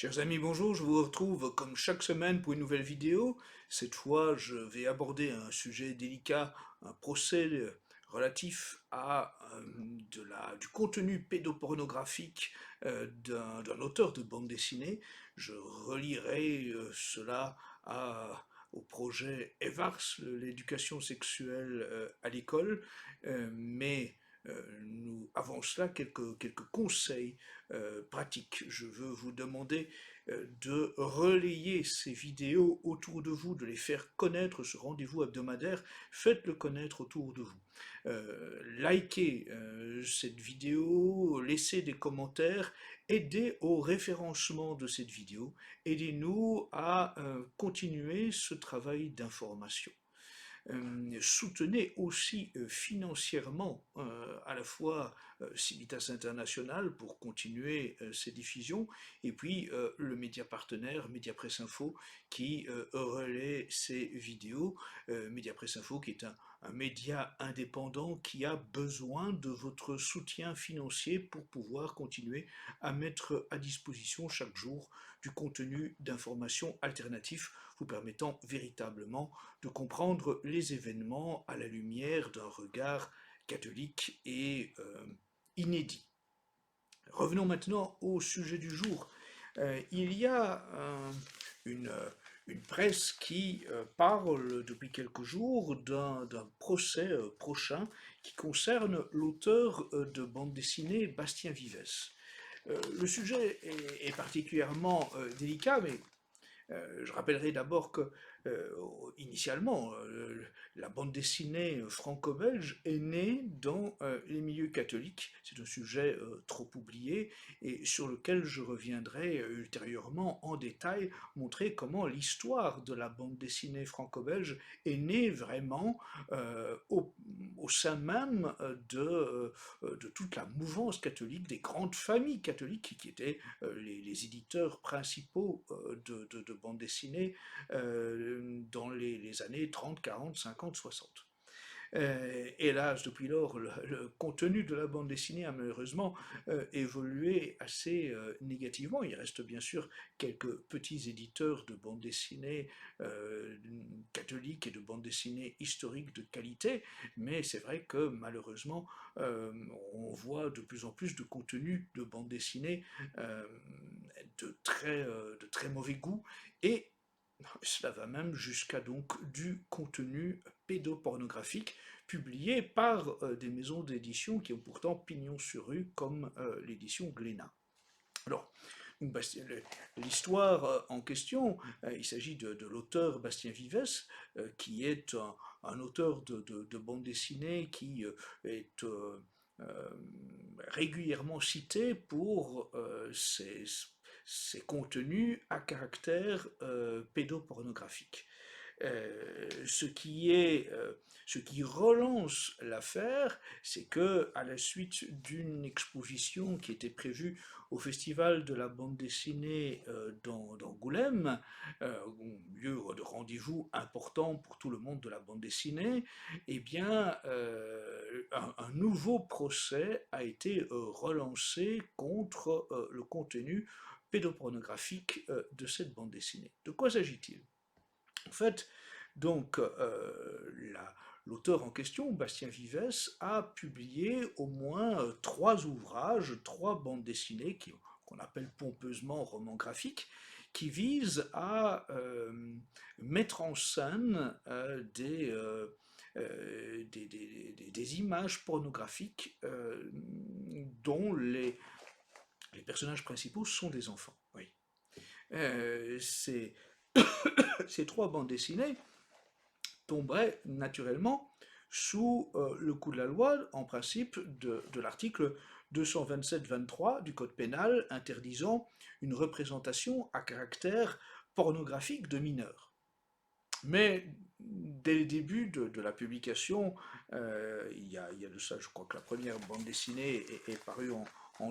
Chers amis, bonjour, je vous retrouve comme chaque semaine pour une nouvelle vidéo. Cette fois, je vais aborder un sujet délicat, un procès relatif à du contenu pédopornographique d'un auteur de bande dessinée. Je relierai cela au projet EVARS, l'éducation sexuelle à l'école, mais nous avons cela quelques conseils pratiques. Je veux vous demander de relayer ces vidéos autour de vous, de les faire connaître, ce rendez-vous hebdomadaire, faites-le connaître autour de vous. Likez cette vidéo, laissez des commentaires, aidez au référencement de cette vidéo, aidez-nous à continuer ce travail d'information. Soutenez aussi financièrement à la fois Civitas International pour continuer ces diffusions et puis le média partenaire Mediapresse Info qui relaie ces vidéos. Mediapresse Info qui est un média indépendant qui a besoin de votre soutien financier pour pouvoir continuer à mettre à disposition chaque jour du contenu d'information alternatif vous permettant véritablement de comprendre les événements à la lumière d'un regard catholique et inédit. Revenons maintenant au sujet du jour. Il y a une, une presse qui parle depuis quelques jours d'un procès prochain qui concerne l'auteur de bande dessinée Bastien Vives. Le sujet est particulièrement délicat, mais je rappellerai d'abord que, initialement, la bande dessinée franco-belge est née dans les milieux catholiques. C'est un sujet trop oublié et sur lequel je reviendrai ultérieurement en détail, montrer comment l'histoire de la bande dessinée franco-belge est née vraiment au sein même de toute la mouvance catholique, des grandes familles catholiques qui étaient les éditeurs principaux de bande dessinée dans les années 30, 40, 50, 60. Hélas, depuis lors, le contenu de la bande dessinée a malheureusement évolué assez négativement. Il reste bien sûr quelques petits éditeurs de bande dessinée catholiques et de bande dessinée historique de qualité, mais c'est vrai que malheureusement, on voit de plus en plus de contenu de bande dessinée de très mauvais goût et cela va même jusqu'à donc du contenu pédopornographique publié par des maisons d'édition qui ont pourtant pignon sur rue comme l'édition Glénat. Alors, l'histoire en question, il s'agit de l'auteur Bastien Vives, qui est un auteur de bande dessinée qui est régulièrement cité pour ses contenus à caractère pédopornographique. Ce qui relance l'affaire, c'est que à la suite d'une exposition qui était prévue au Festival de la bande dessinée d'Angoulême, lieu de rendez-vous important pour tout le monde de la bande dessinée, eh bien, un nouveau procès a été relancé contre le contenu pédopornographique de cette bande dessinée. De quoi s'agit-il? En fait, donc, l'auteur en question, Bastien Vives, a publié au moins trois ouvrages, trois bandes dessinées qu'on appelle pompeusement romans graphiques, qui visent à mettre en scène des images pornographiques dont les personnages principaux sont des enfants. Oui. Ces trois bandes dessinées tomberait naturellement sous le coup de la loi, en principe, de l'article 227-23 du Code pénal interdisant une représentation à caractère pornographique de mineurs. Mais dès le début de la publication, il y a de ça, je crois que la première bande dessinée est parue en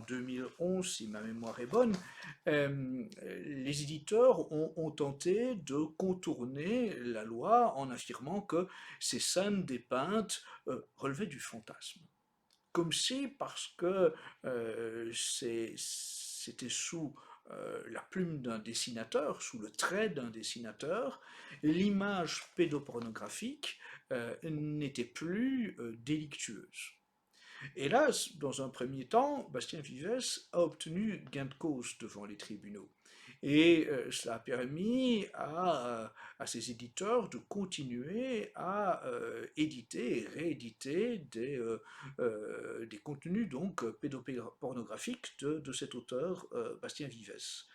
2011, si ma mémoire est bonne, les éditeurs ont tenté de contourner la loi en affirmant que ces scènes dépeintes relevaient du fantasme. Comme si, parce que c'était sous la plume d'un dessinateur, sous le trait d'un dessinateur, l'image pédopornographique n'était plus délictueuse. Et là, dans un premier temps, Bastien Vives a obtenu gain de cause devant les tribunaux. Et cela a permis à ses éditeurs de continuer à éditer et rééditer des contenus donc pédopornographiques de cet auteur Bastien Vives.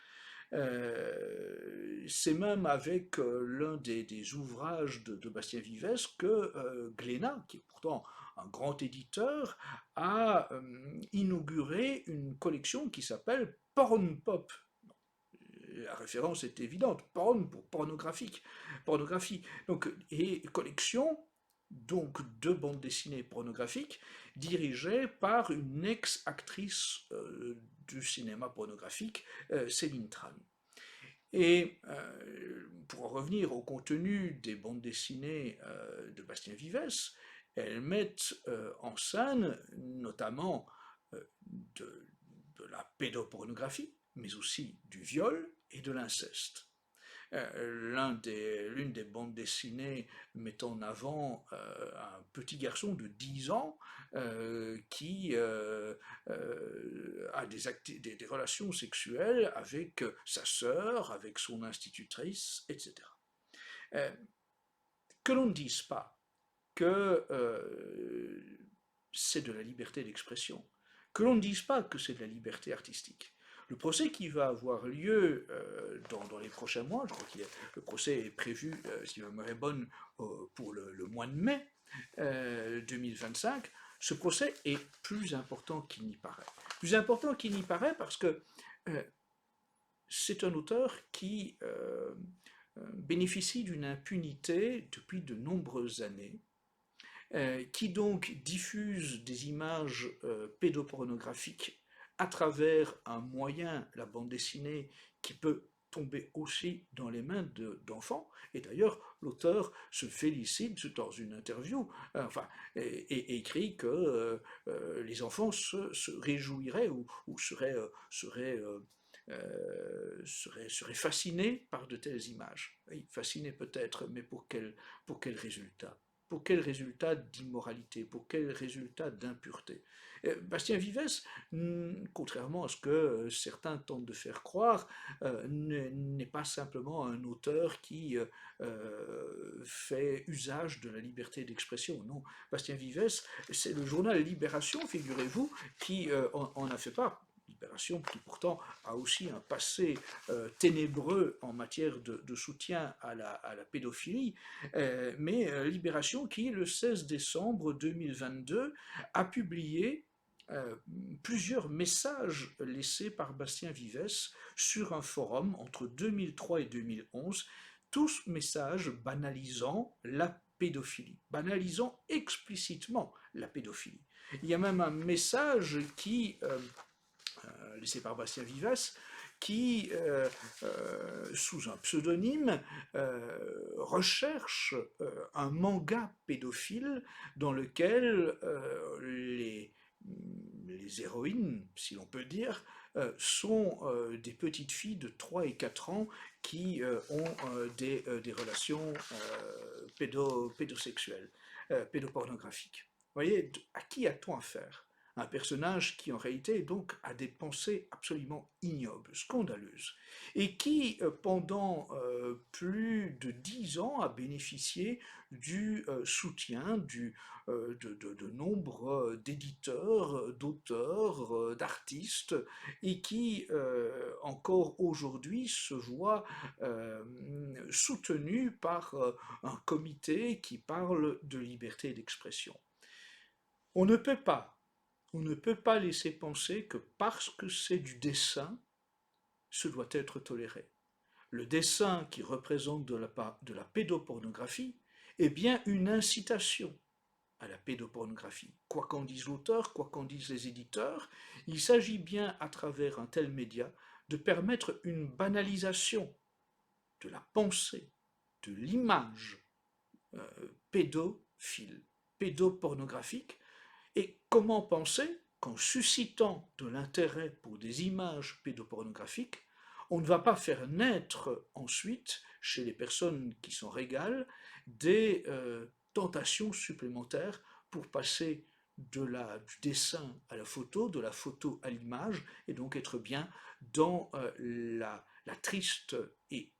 C'est même avec l'un des ouvrages de Bastien Vives que Glénat, qui est pourtant un grand éditeur, a inauguré une collection qui s'appelle Porn Pop. La référence est évidente, porn pour pornographie. Donc, et collection donc de bandes dessinées pornographiques dirigée par une ex-actrice du cinéma pornographique, Céline Tran. Et pour en revenir au contenu des bandes dessinées de Bastien Vives, elles mettent en scène notamment de, de la pédopornographie, mais aussi du viol et de l'inceste. L'une des bandes dessinées met en avant un petit garçon de 10 ans qui a des relations sexuelles avec sa sœur, avec son institutrice, etc. Euh, que l'on ne dise pas que c'est de la liberté d'expression, que l'on ne dise pas que c'est de la liberté artistique. Le procès qui va avoir lieu dans les prochains mois, je crois que le procès est prévu, si ma mémoire est bonne, pour le mois de mai 2025, ce procès est plus important qu'il n'y paraît. Plus important qu'il n'y paraît parce que c'est un auteur qui bénéficie d'une impunité depuis de nombreuses années, qui donc diffuse des images pédopornographiques à travers un moyen, la bande dessinée, qui peut tomber aussi dans les mains d'enfants. Et d'ailleurs, l'auteur se félicite dans une interview, et écrit que les enfants se réjouiraient ou seraient fascinés par de telles images. Oui, fascinés peut-être, mais pour quel résultat? Pour quel résultat d'immoralité? Pour quel résultat d'impureté? Bastien Vives, contrairement à ce que certains tentent de faire croire, n'est pas simplement un auteur qui fait usage de la liberté d'expression. Non, Bastien Vives, c'est le journal Libération, figurez-vous, qui en a fait part. Libération, qui pourtant a aussi un passé ténébreux en matière de soutien à la pédophilie, mais Libération qui, le 16 décembre 2022, a publié plusieurs messages laissés par Bastien Vives sur un forum entre 2003 et 2011, tous messages banalisant la pédophilie, banalisant explicitement la pédophilie. Il y a même un message qui laissé par Bastien Vives, qui, sous un pseudonyme, recherche un manga pédophile dans lequel les héroïnes, si l'on peut dire, sont des petites filles de 3 et 4 ans qui ont des relations pédosexuelles, pédopornographiques. Vous voyez, à qui a-t-on affaire? Un personnage qui en réalité donc a des pensées absolument ignobles, scandaleuses, et qui pendant plus de 10 ans a bénéficié du soutien de nombre d'éditeurs, d'auteurs, d'artistes, et qui encore aujourd'hui se voit soutenu par un comité qui parle de liberté d'expression. On ne peut pas on ne peut pas laisser penser que parce que c'est du dessin, ce doit être toléré. Le dessin qui représente de la pédopornographie est bien une incitation à la pédopornographie. Quoi qu'en dise l'auteur, quoi qu'en disent les éditeurs, il s'agit bien à travers un tel média de permettre une banalisation de la pensée, de l'image pédophile, pédopornographique. Et comment penser qu'en suscitant de l'intérêt pour des images pédopornographiques, on ne va pas faire naître ensuite, chez les personnes qui s'en régalent, des tentations supplémentaires pour passer du dessin à la photo, de la photo à l'image, et donc être bien dans la triste et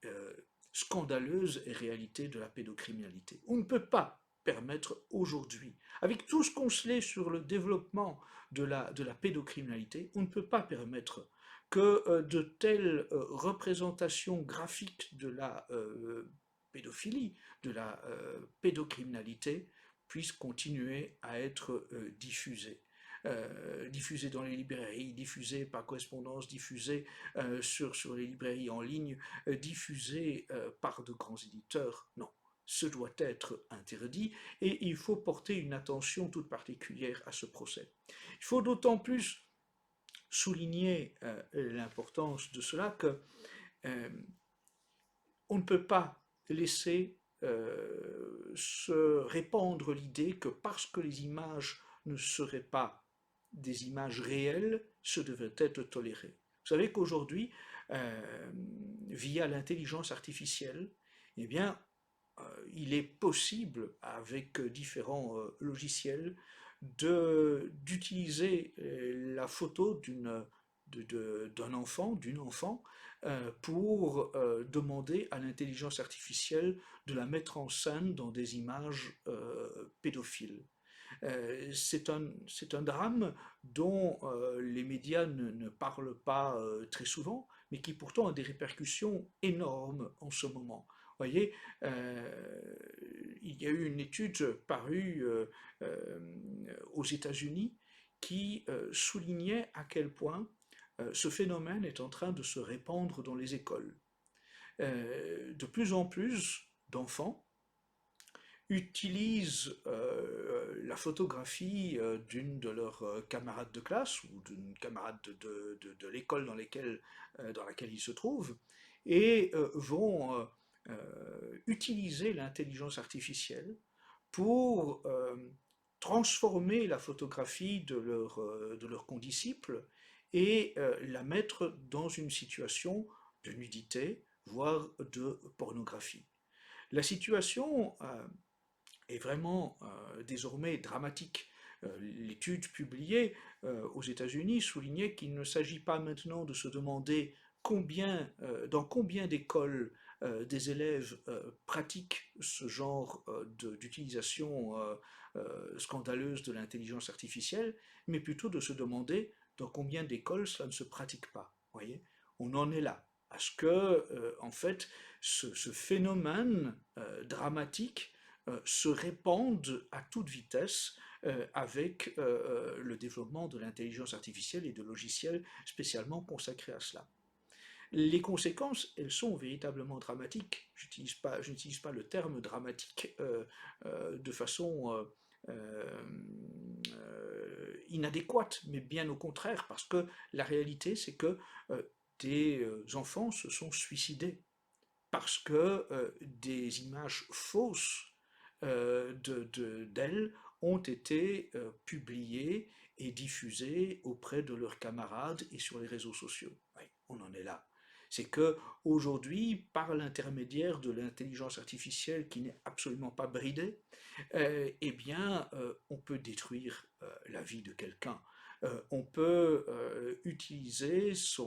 scandaleuse réalité de la pédocriminalité. On ne peut pas permettre aujourd'hui, avec tout ce qu'on sait sur le développement de la pédocriminalité, on ne peut pas permettre que de telles représentations graphiques de la pédophilie, de la pédocriminalité, puissent continuer à être diffusées. Diffusées dans les librairies, diffusées par correspondance, diffusées sur les librairies en ligne, diffusées par de grands éditeurs. Non, ce doit être interdit et il faut porter une attention toute particulière à ce procès. Il faut d'autant plus souligner l'importance de cela que euh, on ne peut pas laisser se répandre l'idée que parce que les images ne seraient pas des images réelles, ce devrait être toléré. Vous savez qu'aujourd'hui, via l'intelligence artificielle, eh bien, il est possible, avec différents logiciels, d'utiliser la photo d'un enfant, d'une enfant, pour demander à l'intelligence artificielle de la mettre en scène dans des images pédophiles. C'est un drame dont les médias ne parlent pas très souvent, mais qui pourtant a des répercussions énormes en ce moment. Vous voyez, il y a eu une étude parue aux États-Unis qui soulignait à quel point ce phénomène est en train de se répandre dans les écoles. De plus en plus d'enfants utilisent la photographie d'une de leurs camarades de classe ou d'une camarade de l'école dans laquelle ils se trouvent et vont utiliser l'intelligence artificielle pour transformer la photographie de leur condisciple et la mettre dans une situation de nudité, voire de pornographie. La situation est vraiment désormais dramatique. L'étude publiée aux États-Unis soulignait qu'il ne s'agit pas maintenant de se demander dans combien d'écoles des élèves pratiquent ce genre d'utilisation scandaleuse de l'intelligence artificielle, mais plutôt de se demander dans combien d'écoles cela ne se pratique pas. Voyez, on en est là, à ce que, en fait, ce phénomène dramatique se répandent à toute vitesse avec le développement de l'intelligence artificielle et de logiciels spécialement consacrés à cela. Les conséquences, elles sont véritablement dramatiques. Je n'utilise pas le terme dramatique de façon inadéquate, mais bien au contraire, parce que la réalité, c'est que des enfants se sont suicidés parce que des images fausses d'elles ont été publiées et diffusées auprès de leurs camarades et sur les réseaux sociaux. Oui, on en est là. C'est que aujourd'hui, par l'intermédiaire de l'intelligence artificielle qui n'est absolument pas bridée, eh bien, on peut détruire la vie de quelqu'un. On peut utiliser sa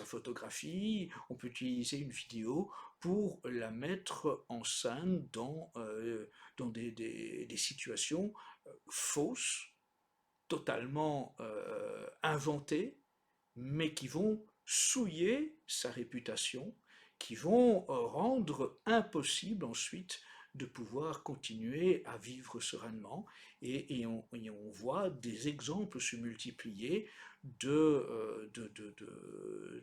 photographie, on peut utiliser une vidéo pour la mettre en scène dans des situations fausses, totalement inventées, mais qui vont souiller sa réputation, qui vont rendre impossible ensuite de pouvoir continuer à vivre sereinement. Et on voit des exemples se multiplier de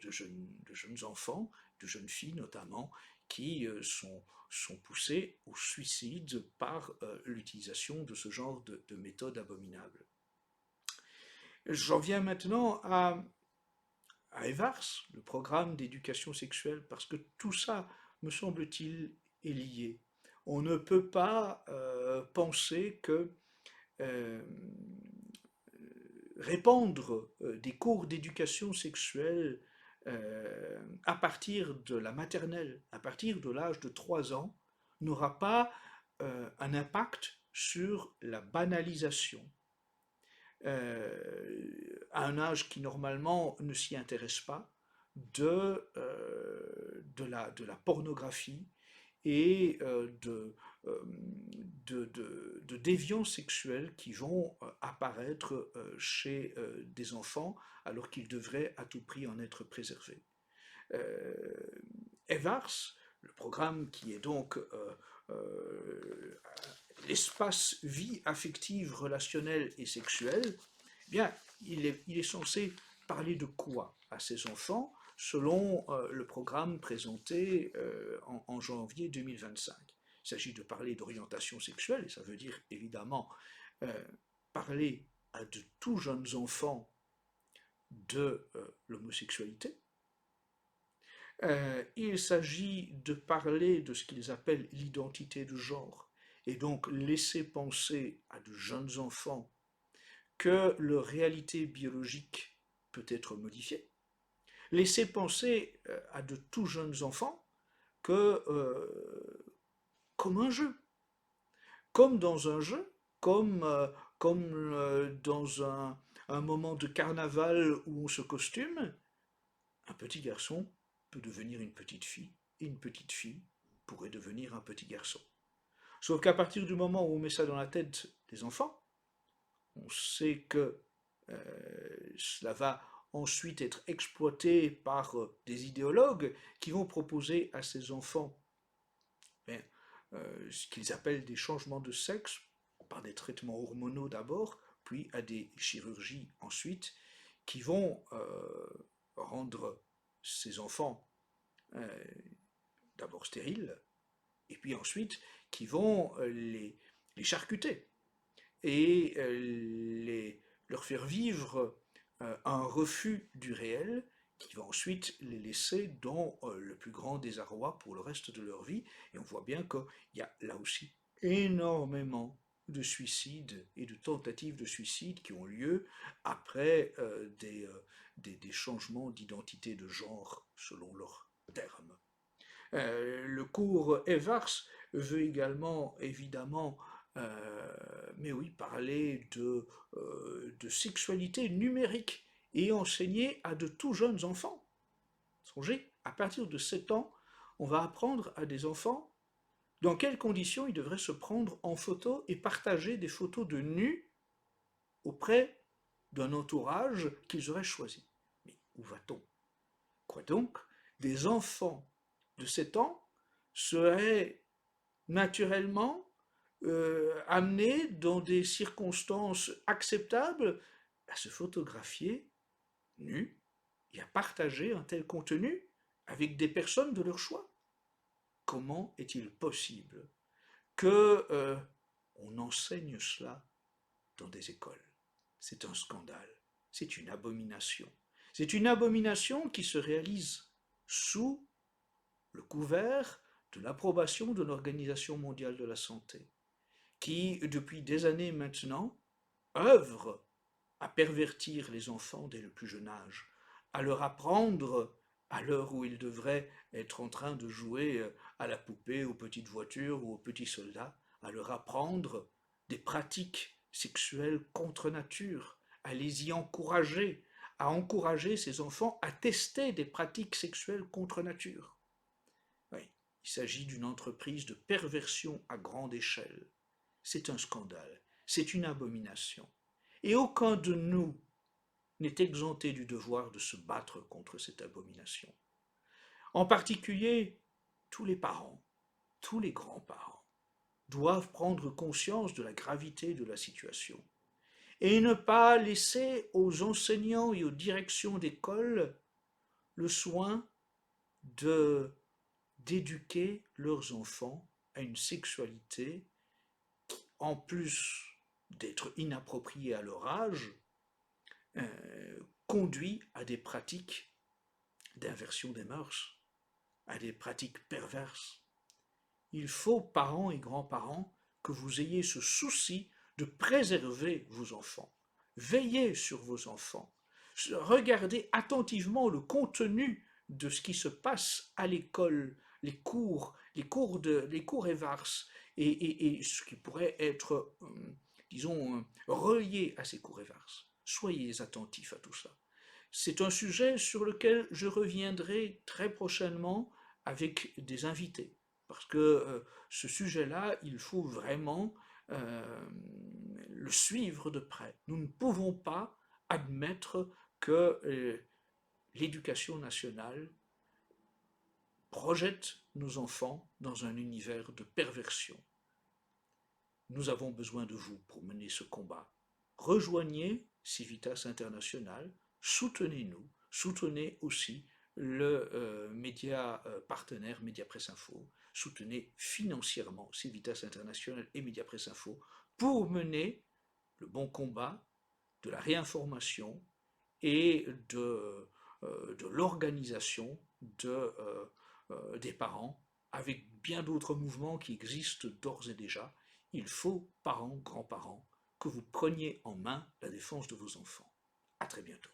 jeunes enfants, de jeunes filles notamment, qui sont poussés au suicide par l'utilisation de ce genre de méthodes abominables. J'en viens maintenant à EVARS, le programme d'éducation sexuelle, parce que tout ça, me semble-t-il, est lié. On ne peut pas penser que euh, répandre des cours d'éducation sexuelle à partir de la maternelle, à partir de l'âge de 3 ans, n'aura pas un impact sur la banalisation à un âge qui normalement ne s'y intéresse pas, de la pornographie et de déviances sexuelles qui vont apparaître chez des enfants alors qu'ils devraient à tout prix en être préservés. Euh, EVARS, le programme qui est donc l'espace vie affective, relationnelle et sexuelle, eh bien, il est censé parler de quoi à ces enfants selon le programme présenté en janvier 2025. Il s'agit de parler d'orientation sexuelle, et ça veut dire évidemment euh, parler à de tout jeunes enfants de l'homosexualité. Il s'agit de parler de ce qu'ils appellent l'identité de genre, et donc laisser penser à de jeunes enfants que leur réalité biologique peut être modifiée, laisser penser à de tout jeunes enfants que, comme un jeu, comme dans un jeu, comme dans un moment de carnaval où on se costume, un petit garçon peut devenir une petite fille, et une petite fille pourrait devenir un petit garçon. Sauf qu'à partir du moment où on met ça dans la tête des enfants, on sait que cela va ensuite être exploité par des idéologues qui vont proposer à ces enfants ben, ce qu'ils appellent des changements de sexe, par des traitements hormonaux d'abord, puis à des chirurgies ensuite, qui vont rendre ces enfants euh, d'abord stériles, et puis ensuite qui vont les charcuter et leur faire vivre un refus du réel qui va ensuite les laisser dans le plus grand désarroi pour le reste de leur vie. Et on voit bien qu'il y a là aussi énormément de suicides et de tentatives de suicide qui ont lieu après des changements d'identité de genre selon leurs termes. Le cours EVARS veut également, évidemment, mais oui, parler de sexualité numérique et enseigner à de tout jeunes enfants. Songez, à partir de 7 ans, on va apprendre à des enfants dans quelles conditions ils devraient se prendre en photo et partager des photos de nus auprès d'un entourage qu'ils auraient choisi. Mais où va-t-on? Quoi donc? Des enfants de 7 ans seraient naturellement amenés dans des circonstances acceptables à se photographier nus et à partager un tel contenu avec des personnes de leur choix. Comment est-il possible que on enseigne cela dans des écoles? C'est un scandale, c'est une abomination. C'est une abomination qui se réalise sous le couvert de l'approbation de l'Organisation mondiale de la santé, qui, depuis des années maintenant, œuvre à pervertir les enfants dès le plus jeune âge, à leur apprendre, à l'heure où ils devraient être en train de jouer à la poupée, aux petites voitures ou aux petits soldats, à leur apprendre des pratiques sexuelles contre nature, à les y encourager, à encourager ces enfants à tester des pratiques sexuelles contre nature. Oui, il s'agit d'une entreprise de perversion à grande échelle. C'est un scandale, c'est une abomination. Et aucun de nous n'est exempté du devoir de se battre contre cette abomination. En particulier, tous les parents, tous les grands-parents doivent prendre conscience de la gravité de la situation et ne pas laisser aux enseignants et aux directions d'école le soin de d'éduquer leurs enfants à une sexualité qui, en plus d'être inappropriée à leur âge, conduit à des pratiques d'inversion des mœurs, à des pratiques perverses. Il faut, parents et grands-parents, que vous ayez ce souci de préserver vos enfants. Veillez sur vos enfants. Regardez attentivement le contenu de ce qui se passe à l'école, les cours Evars, et ce qui pourrait être, disons, relié à ces cours Evars. Soyez attentifs à tout ça. C'est un sujet sur lequel je reviendrai très prochainement avec des invités, parce que ce sujet-là, il faut vraiment le suivre de près. Nous ne pouvons pas admettre que l'éducation nationale projette nos enfants dans un univers de perversion. Nous avons besoin de vous pour mener ce combat. Rejoignez Civitas International, soutenez-nous, soutenez aussi le média partenaire Média Presse Info, soutenez financièrement Civitas International et Média Presse Info pour mener le bon combat de la réinformation et de l'organisation des parents, avec bien d'autres mouvements qui existent d'ores et déjà. Il faut, parents, grands-parents, que vous preniez en main la défense de vos enfants. À très bientôt.